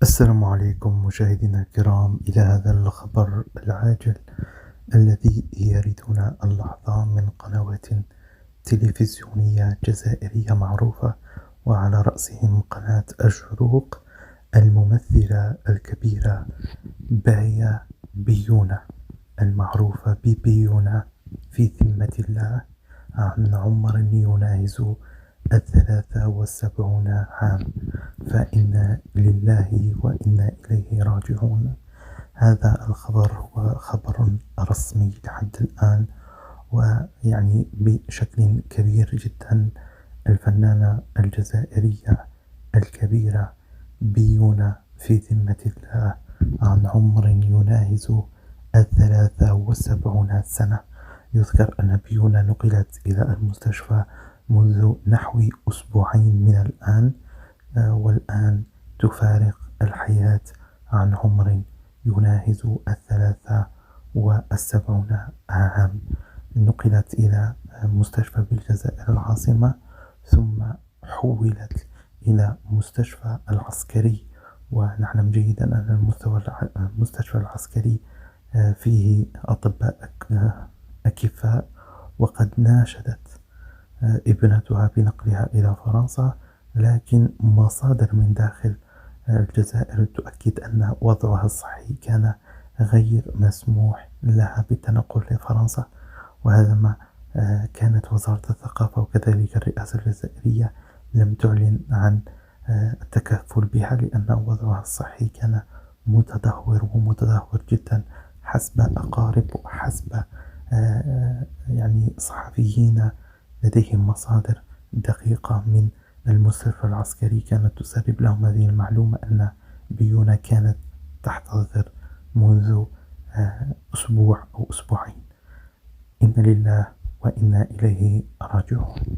السلام عليكم مشاهدينا الكرام إلى هذا الخبر العاجل الذي يردنا اللحظة من قنوات تلفزيونية جزائرية معروفة، وعلى رأسهم قناة الشروق. الممثلة الكبيرة باية بيونة، المعروفة ببيونة في ذمة الله، عن عمر يناهز 73 عام، فإنا لله وإنا إليه راجعون. هذا الخبر هو خبر رسمي لحد الآن، ويعني بشكل كبير جدا الفنانة الجزائرية الكبيرة بيونة في ذمة الله، عن عمر يناهز 73 سنة. يذكر أن بيونة نقلت إلى المستشفى منذ نحو أسبوعين من الآن، والآن تفارق الحياة عن عمر يناهز 73 عام. نقلت إلى مستشفى بالجزائر العاصمة، ثم حولت إلى مستشفى العسكري، ونعلم جيدا أن المستشفى العسكري فيه أطباء أكفاء، وقد ناشدت ابنتها بنقلها إلى فرنسا، لكن مصادر من داخل الجزائر تؤكد أن وضعها الصحي كان غير مسموح لها بالتنقل لفرنسا. وهذا ما كانت وزارة الثقافة وكذلك الرئاسة الجزائرية لم تعلن عن التكفل بها، لأن وضعها الصحي كان متدهور جدا، حسب أقارب وحسب يعني صحفيين لديهم مصادر دقيقة من المستشفى العسكري كانت تسرب لهم هذه المعلومة، أن بيونة كانت تحتضر منذ أسبوع أو أسبوعين. إنا لله وإنا إليه راجعون.